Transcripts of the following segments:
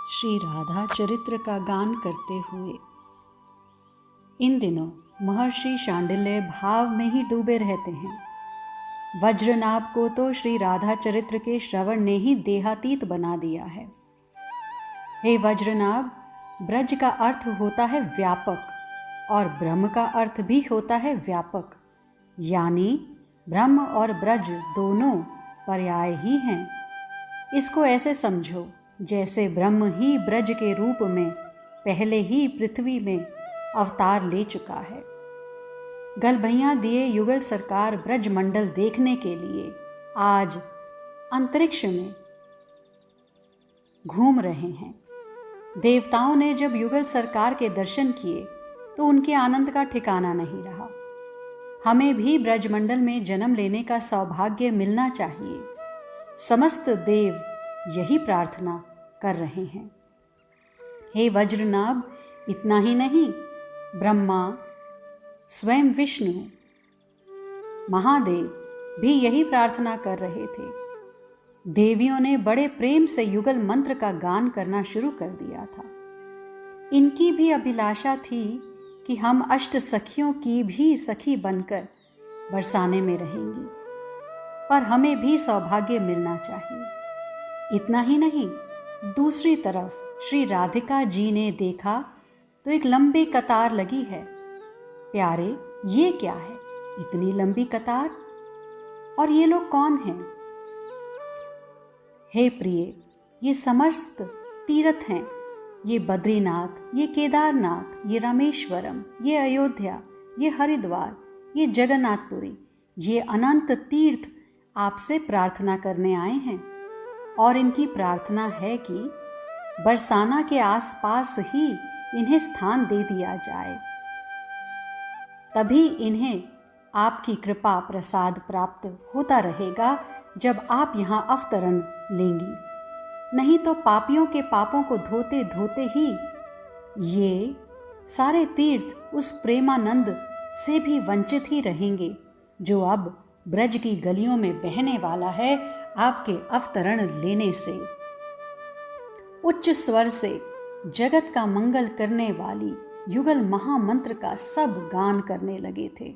श्री राधा चरित्र का गान करते हुए। इन दिनों महर्षि शांडिल्य भाव में ही डूबे रहते हैं। वज्रनाभ को तो श्री राधा चरित्र के श्रवण ने ही देहातीत बना दिया है। हे वज्रनाभ, ब्रज का अर्थ होता है व्यापक और ब्रह्म का अर्थ भी होता है व्यापक, यानी ब्रह्म और ब्रज दोनों पर्याय ही हैं। इसको ऐसे समझो जैसे ब्रह्म ही ब्रज के रूप में पहले ही पृथ्वी में अवतार ले चुका है। गलभैयाँ दिए युगल सरकार ब्रज मंडल देखने के लिए आज अंतरिक्ष में घूम रहे हैं। देवताओं ने जब युगल सरकार के दर्शन किए तो उनके आनंद का ठिकाना नहीं रहा। हमें भी ब्रजमंडल में जन्म लेने का सौभाग्य मिलना चाहिए। समस्त देव यही प्रार्थना कर रहे हैं। हे वज्रनाभ, इतना ही नहीं, ब्रह्मा, स्वयं विष्णु, महादेव भी यही प्रार्थना कर रहे थे। देवियों ने बड़े प्रेम से युगल मंत्र का गान करना शुरू कर दिया था। इनकी भी अभिलाषा थी कि हम अष्ट सखियों की भी सखी बनकर बरसाने में रहेंगी, पर हमें भी सौभाग्य मिलना चाहिए। इतना ही नहीं, दूसरी तरफ श्री राधिका जी ने देखा तो एक लंबी कतार लगी है। प्यारे, ये क्या है, इतनी लंबी कतार? और ये लोग कौन हैं? हे प्रिय, ये समस्त तीर्थ हैं। ये बद्रीनाथ, ये केदारनाथ, ये रामेश्वरम, ये अयोध्या, ये हरिद्वार, ये जगन्नाथपुरी, ये अनंत तीर्थ आपसे प्रार्थना करने आए हैं। और इनकी प्रार्थना है कि बरसाना के आसपास ही इन्हें स्थान दे दिया जाए, तभी इन्हें आपकी कृपा प्रसाद प्राप्त होता रहेगा जब आप यहाँ अवतरण लेंगी। नहीं तो पापियों के पापों को धोते धोते ही ये सारे तीर्थ उस प्रेमानंद से भी वंचित ही रहेंगे जो अब ब्रज की गलियों में बहने वाला है आपके अवतरण लेने से। उच्च स्वर से जगत का मंगल करने वाली युगल महामंत्र का सब गान करने लगे थे।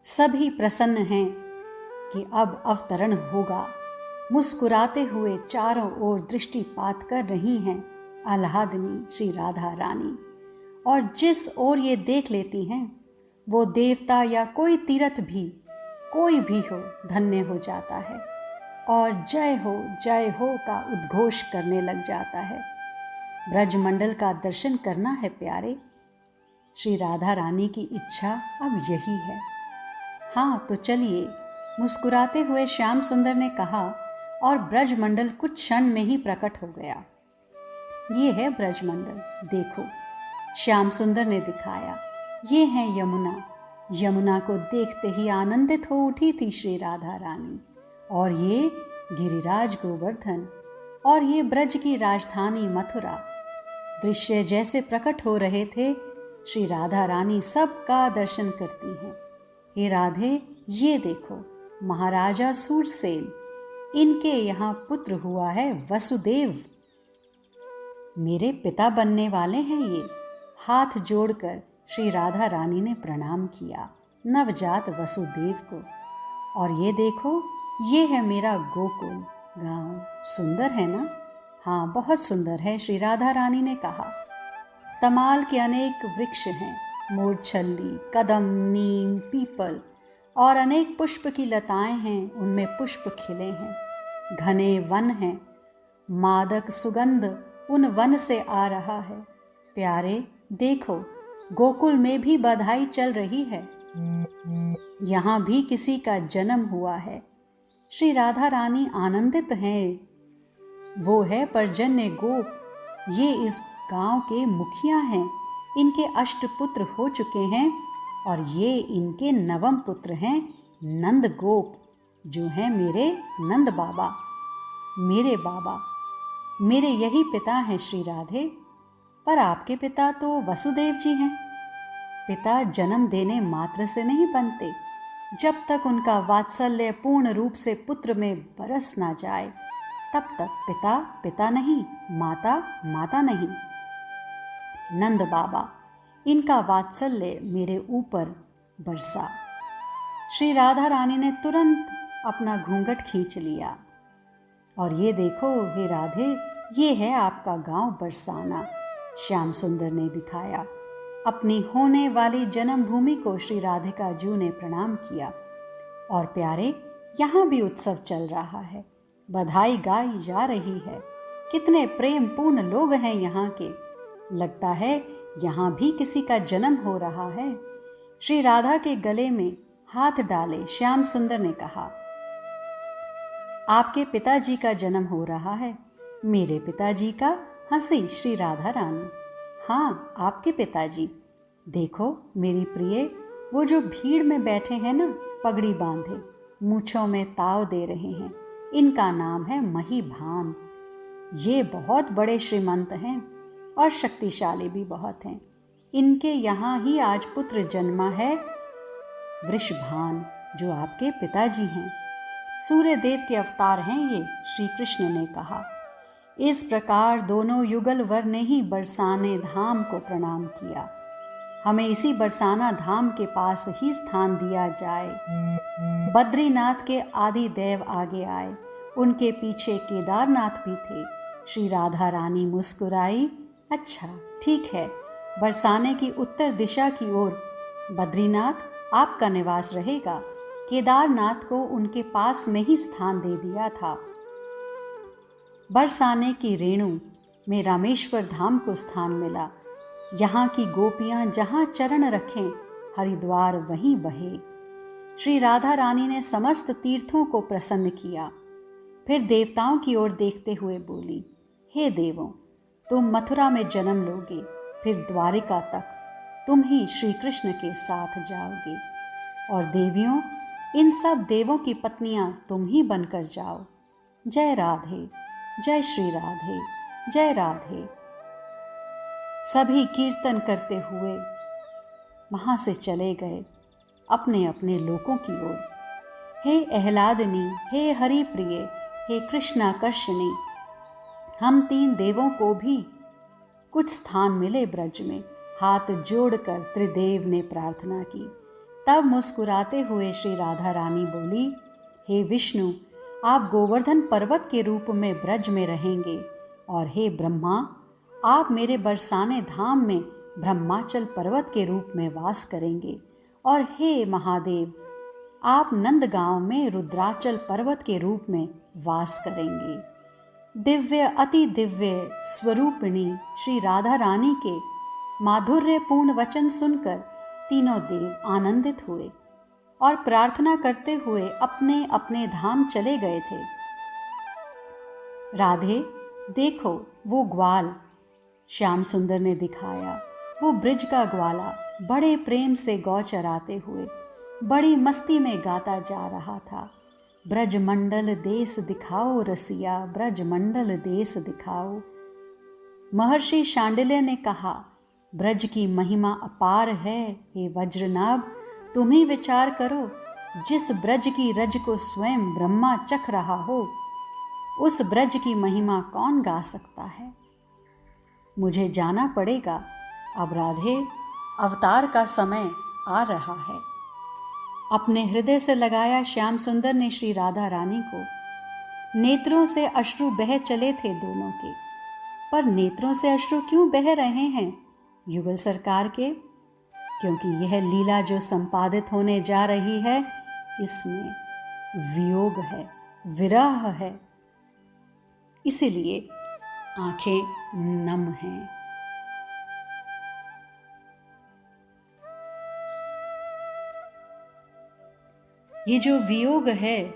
सभी प्रसन्न हैं कि अब अवतरण होगा। मुस्कुराते हुए चारों ओर दृष्टिपात कर रही हैं आह्लादिनी श्री राधा रानी, और जिस ओर ये देख लेती हैं वो देवता या कोई तीर्थ भी, कोई भी हो, धन्य हो जाता है और जय हो का उद्घोष करने लग जाता है। ब्रजमंडल का दर्शन करना है प्यारे। श्री राधा रानी की इच्छा अब यही है। हाँ तो चलिए, मुस्कुराते हुए श्याम सुंदर ने कहा, और ब्रजमंडल कुछ क्षण में ही प्रकट हो गया। ये है ब्रजमंडल, देखो। श्याम सुंदर ने दिखाया, ये है यमुना। यमुना को देखते ही आनंदित हो उठी थी श्री राधा रानी। और ये गिरिराज गोवर्धन, और ये ब्रज की राजधानी मथुरा। दृश्य जैसे प्रकट हो रहे थे, श्री राधा रानी सबका दर्शन करती हैं। हे राधे, ये देखो, महाराजा सूरसेन, इनके यहाँ पुत्र हुआ है वसुदेव। मेरे पिता बनने वाले हैं ये। हाथ जोड़कर श्री राधा रानी ने प्रणाम किया नवजात वसुदेव को। और ये देखो, ये है मेरा गोकुल गांव। सुंदर है ना? हाँ, बहुत सुंदर है, श्री राधा रानी ने कहा। तमाल के अनेक वृक्ष हैं, मोरछल्ली, कदम, नीम, पीपल और अनेक पुष्प की लताएं हैं, उनमें पुष्प खिले हैं। घने वन हैं, मादक सुगंध उन वन से आ रहा है। प्यारे देखो, गोकुल में भी बधाई चल रही है। यहाँ भी किसी का जन्म हुआ है। श्री राधा रानी आनंदित हैं। वो है पर्जन्य गोप, ये इस गांव के मुखिया हैं। इनके 8 पुत्र हो चुके हैं और ये इनके 9वें पुत्र हैं नंद गोप, जो हैं मेरे नंद बाबा, मेरे बाबा, मेरे यही पिता हैं श्री राधे। पर आपके पिता तो वसुदेव जी हैं। पिता जन्म देने मात्र से नहीं बनते, जब तक उनका वात्सल्य पूर्ण रूप से पुत्र में बरस ना जाए तब तक पिता पिता नहीं, माता माता नहीं। नंद बाबा, इनका वात्सल्य मेरे ऊपर बरसा। श्री राधा रानी ने तुरंत अपना घूंघट खींच लिया। और ये देखो हे राधे, ये है आपका गांव बरसाना, श्याम सुंदर ने दिखाया। अपनी होने वाली जन्मभूमि को श्री राधिका जू ने प्रणाम किया। और प्यारे, यहाँ भी उत्सव चल रहा है, बधाई गाई जा रही है। कितने प्रेम पूर्ण लोग हैं यहाँ के। लगता है यहाँ भी किसी का जन्म हो रहा है। श्री राधा के गले में हाथ डाले श्याम सुंदर ने कहा, आपके पिताजी का जन्म हो रहा है। मेरे पिताजी का? हंसी श्री राधा रानी। हाँ, आपके पिताजी। देखो मेरी प्रिय, वो जो भीड़ में बैठे हैं ना, पगड़ी बांधे, मूछों में ताव दे रहे हैं, इनका नाम है महीभान। ये बहुत बड़े श्रीमंत हैं और शक्तिशाली भी बहुत हैं। इनके यहाँ ही आज पुत्र जन्मा है, वृषभान, जो आपके पिताजी हैं। सूर्य देव के अवतार हैं ये, श्री कृष्ण ने कहा। इस प्रकार दोनों युगल वर ने ही बरसाने धाम को प्रणाम किया। हमें इसी बरसाना धाम के पास ही स्थान दिया जाए। बद्रीनाथ के आदि देव आगे आए, उनके पीछे केदारनाथ भी थे। श्री राधा रानी मुस्कुराई। अच्छा ठीक है, बरसाने की उत्तर दिशा की ओर बद्रीनाथ आपका निवास रहेगा। केदारनाथ को उनके पास में ही स्थान दे दिया था। बरसाने की रेणु में रामेश्वर धाम को स्थान मिला। यहाँ की गोपियाँ जहाँ चरण रखें, हरिद्वार वहीं बहे। श्री राधा रानी ने समस्त तीर्थों को प्रसन्न किया। फिर देवताओं की ओर देखते हुए बोली, हे देवों, तुम मथुरा में जन्म लोगे, फिर द्वारिका तक तुम ही श्री कृष्ण के साथ जाओगे। और देवियों, इन सब देवों की पत्नियां तुम ही बनकर जाओ। जय राधे, जय श्री राधे, जय राधे। सभी कीर्तन करते हुए वहां से चले गए अपने अपने लोकों की ओर। हे अहलादनी, हे हरि प्रिय, हे कृष्णाकर्षणी, हम तीन देवों को भी कुछ स्थान मिले ब्रज में। हाथ जोड़कर त्रिदेव ने प्रार्थना की। तब मुस्कुराते हुए श्री राधा रानी बोली, हे विष्णु, आप गोवर्धन पर्वत के रूप में ब्रज में रहेंगे। और हे ब्रह्मा, आप मेरे बरसाने धाम में ब्रह्माचल पर्वत के रूप में वास करेंगे। और हे महादेव, आप नंदगांव में रुद्राचल पर्वत के रूप में वास करेंगे। दिव्य अति दिव्य स्वरूपिणी श्री राधा रानी के माधुर्यपूर्ण वचन सुनकर तीनों देव आनंदित हुए और प्रार्थना करते हुए अपने अपने धाम चले गए थे। राधे, देखो वो ग्वाल, श्याम सुंदर ने दिखाया। वो ब्रिज का ग्वाला बड़े प्रेम से गौ चराते हुए बड़ी मस्ती में गाता जा रहा था। ब्रज मंडल देश दिखाओ रसिया, ब्रज मंडल देश दिखाओ। महर्षि शांडिल्य ने कहा, ब्रज की महिमा अपार है। हे वज्रनाभ, तुम ही विचार करो, जिस ब्रज की रज को स्वयं ब्रह्मा चख रहा हो, उस ब्रज की महिमा कौन गा सकता है। मुझे जाना पड़ेगा। अब राधे, अवतार का समय आ रहा है। अपने हृदय से लगाया श्याम सुंदर ने श्री राधा रानी को। नेत्रों से अश्रु बह चले थे दोनों के। पर नेत्रों से अश्रु क्यों बह रहे हैं युगल सरकार के? क्योंकि यह लीला जो संपादित होने जा रही है, इसमें वियोग है, विरह है। इसीलिए आंखें नम हैं। ये जो वियोग है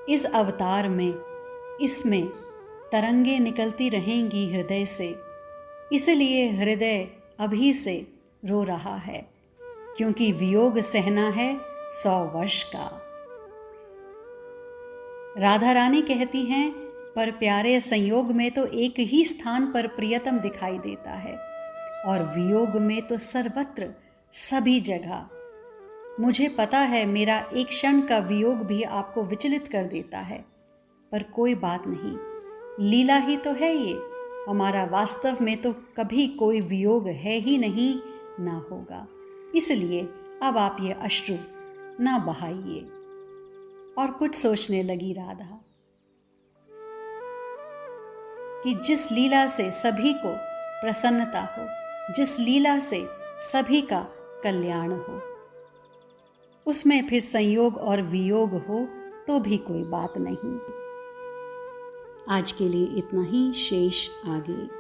इस अवतार में, इसमें तरंगे निकलती रहेंगी हृदय से। इसलिए हृदय अभी से रो रहा है, क्योंकि वियोग सहना है 100 वर्ष का। राधा रानी कहती हैं, पर प्यारे संयोग में तो एक ही स्थान पर प्रियतम दिखाई देता है, और वियोग में तो सर्वत्र सभी जगह। मुझे पता है मेरा एक क्षण का वियोग भी आपको विचलित कर देता है, पर कोई बात नहीं, लीला ही तो है ये, हमारा वास्तव में तो कभी कोई वियोग है ही नहीं, ना होगा। इसलिए अब आप ये अश्रु ना बहाइए। और कुछ सोचने लगी राधा कि जिस लीला से सभी को प्रसन्नता हो, जिस लीला से सभी का कल्याण हो, उसमें फिर संयोग और वियोग हो तो भी कोई बात नहीं। आज के लिए इतना ही, शेष आगे।